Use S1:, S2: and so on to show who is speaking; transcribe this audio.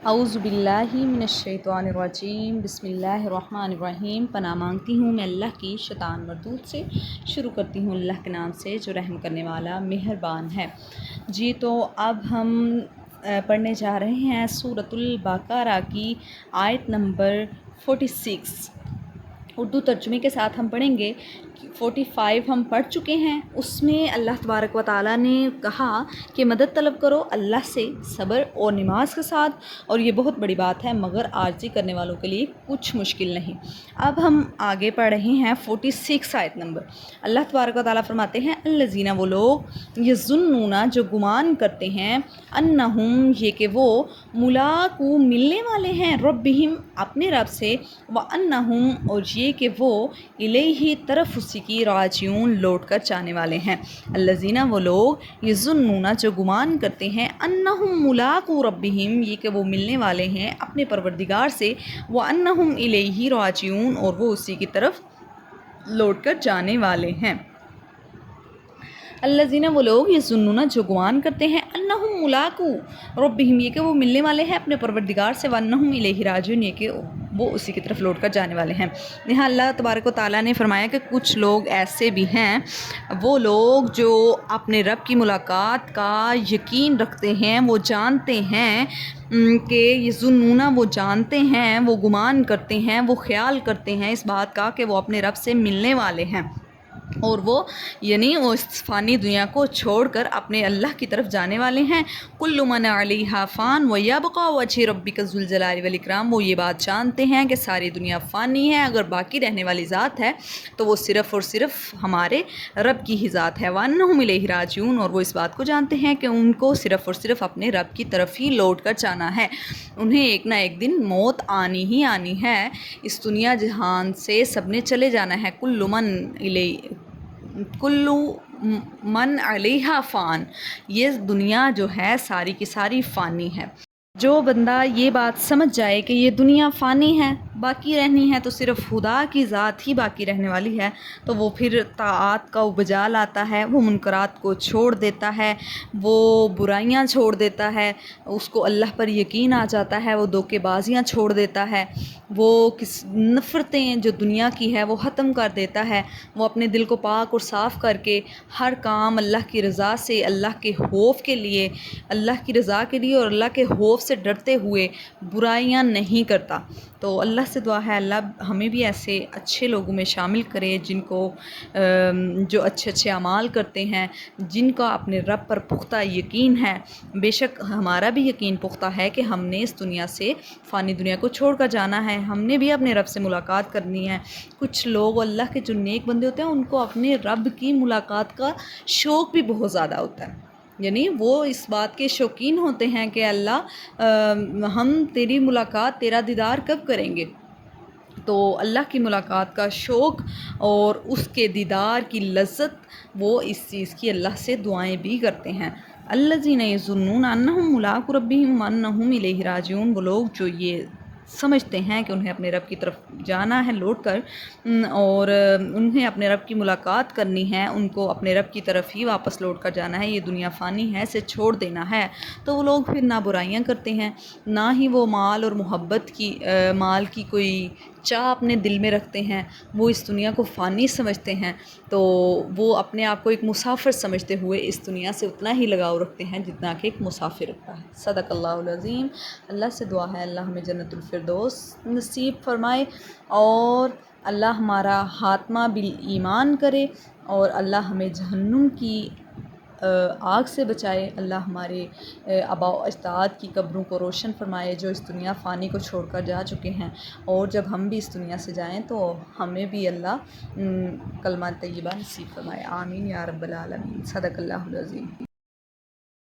S1: اعوذ باللہ من الشیطان الرجیم، بسم اللہ الرحمن الرحیم۔ پناہ مانگتی ہوں میں اللہ کی شیطان مردود سے۔ شروع کرتی ہوں اللہ کے نام سے جو رحم کرنے والا مہربان ہے۔ جی تو اب ہم پڑھنے جا رہے ہیں سورۃ البقرہ کی آیت نمبر 46۔ اردو ترجمے کے ساتھ ہم پڑھیں گے۔ 45 ہم پڑھ چکے ہیں۔ اس میں اللہ تبارک و تعالیٰ نے کہا کہ مدد طلب کرو اللہ سے صبر اور نماز کے ساتھ، اور یہ بہت بڑی بات ہے مگر عاجزی کرنے والوں کے لیے کچھ مشکل نہیں۔ اب ہم آگے پڑھ رہے ہیں 46 آیت نمبر۔ اللہ تبارک و تعالیٰ فرماتے ہیں الذین، وہ لوگ یظنون جو گمان کرتے ہیں، انہم یہ کہ وہ ملاقو ملنے والے ہیں، ربہم اپنے رب سے، وانہم اور یہ کہ وہ الیہ طرف اسی کی راجعون لوٹ کر جانے والے ہیں۔ الذین، وہ لوگ یظنون جو گمان کرتے ہیں، انہم ملاقو ربہم یہ کہ وہ ملنے والے ہیں اپنے پروردگار سے، وانہم الیہ راجعون اور وہ اسی کی طرف لوٹ کر جانے والے ہیں۔ الذین، وہ لوگ یظنون جو گمان کرتے ہیں، انہم ملاقو ربہم یہ کہ وہ ملنے والے ہیں اپنے پروردگار سے، وانہم الیہ راجعون یہ کہ وہ اسی کی طرف لوٹ کر جانے والے ہیں۔ یہاں اللہ تبارک و تعالیٰ نے فرمایا کہ کچھ لوگ ایسے بھی ہیں، وہ لوگ جو اپنے رب کی ملاقات کا یقین رکھتے ہیں، وہ جانتے ہیں کہ یظنون وہ جانتے ہیں، وہ گمان کرتے ہیں، وہ خیال کرتے ہیں اس بات کا کہ وہ اپنے رب سے ملنے والے ہیں، اور وہ یعنی وہ اس فانی دنیا کو چھوڑ کر اپنے اللہ کی طرف جانے والے ہیں۔ کل من علیہا فان ویبقی وجہ ربک ذو الجلال والاکرام، وہ یہ بات جانتے ہیں کہ ساری دنیا فانی ہے، اگر باقی رہنے والی ذات ہے تو وہ صرف اور صرف ہمارے رب کی ہی ذات ہے۔ وانہم الیہ راجعون اور وہ اس بات کو جانتے ہیں کہ ان کو صرف اور صرف اپنے رب کی طرف ہی لوٹ کر جانا ہے۔ انہیں ایک نہ ایک دن موت آنی ہی آنی ہے، اس دنیا جہان سے سب نے چلے جانا ہے۔ کل من علیہا فان، یہ دنیا جو ہے ساری کی ساری فانی ہے۔ جو بندہ یہ بات سمجھ جائے کہ یہ دنیا فانی ہے، باقی رہنی ہے تو صرف خدا کی ذات ہی باقی رہنے والی ہے، تو وہ پھر طاعات کا ابجا لاتا ہے، وہ منکرات کو چھوڑ دیتا ہے، وہ برائیاں چھوڑ دیتا ہے، اس کو اللہ پر یقین آ جاتا ہے، وہ دھوکے بازیاں چھوڑ دیتا ہے، وہ نفرتیں جو دنیا کی ہے وہ ختم کر دیتا ہے، وہ اپنے دل کو پاک اور صاف کر کے ہر کام اللہ کی رضا سے، اللہ کے خوف کے لیے، اللہ کی رضا کے لیے اور اللہ کے خوف سے ڈرتے ہوئے برائیاں نہیں کرتا۔ تو اللہ سے دعا ہے اللہ ہمیں بھی ایسے اچھے لوگوں میں شامل کرے جن کو جو اچھے اچھے اعمال کرتے ہیں، جن کا اپنے رب پر پختہ یقین ہے۔ بے شک ہمارا بھی یقین پختہ ہے کہ ہم نے اس دنیا سے فانی دنیا کو چھوڑ کر جانا ہے، ہم نے بھی اپنے رب سے ملاقات کرنی ہے۔ کچھ لوگ اللہ کے جو نیک بندے ہوتے ہیں ان کو اپنے رب کی ملاقات کا شوق بھی بہت زیادہ ہوتا ہے، یعنی وہ اس بات کے شوقین ہوتے ہیں کہ اللہ ہم تیری ملاقات، تیرا دیدار کب کریں گے؟ تو اللہ کی ملاقات کا شوق اور اس کے دیدار کی لذت، وہ اس چیز کی اللہ سے دعائیں بھی کرتے ہیں۔ الذین یظنون انہم ملاقو ربہم وانہم الیہ راجعون، وہ لوگ جو یہ سمجھتے ہیں کہ انہیں اپنے رب کی طرف جانا ہے لوٹ کر، اور انہیں اپنے رب کی ملاقات کرنی ہے، ان کو اپنے رب کی طرف ہی واپس لوٹ کر جانا ہے، یہ دنیا فانی ہے، اسے چھوڑ دینا ہے، تو وہ لوگ پھر نہ برائیاں کرتے ہیں، نہ ہی وہ مال اور محبت کی مال کی کوئی چاہ اپنے دل میں رکھتے ہیں، وہ اس دنیا کو فانی سمجھتے ہیں، تو وہ اپنے آپ کو ایک مسافر سمجھتے ہوئے اس دنیا سے اتنا ہی لگاؤ رکھتے ہیں جتنا کہ ایک مسافر رکھتا ہے۔ صدق اللہ العظیم۔ اللہ سے دعا ہے اللہ ہمیں جنت الفردوس نصیب فرمائے، اور اللہ ہمارا خاتمہ بالایمان کرے، اور اللہ ہمیں جہنم کی آگ سے بچائے، اللہ ہمارے آباء و اجداد کی قبروں کو روشن فرمائے جو اس دنیا فانی کو چھوڑ کر جا چکے ہیں، اور جب ہم بھی اس دنیا سے جائیں تو ہمیں بھی اللہ کلمہ طیبہ نصیب فرمائے۔ آمین یا رب العالمین۔ صدق اللہ العظیم۔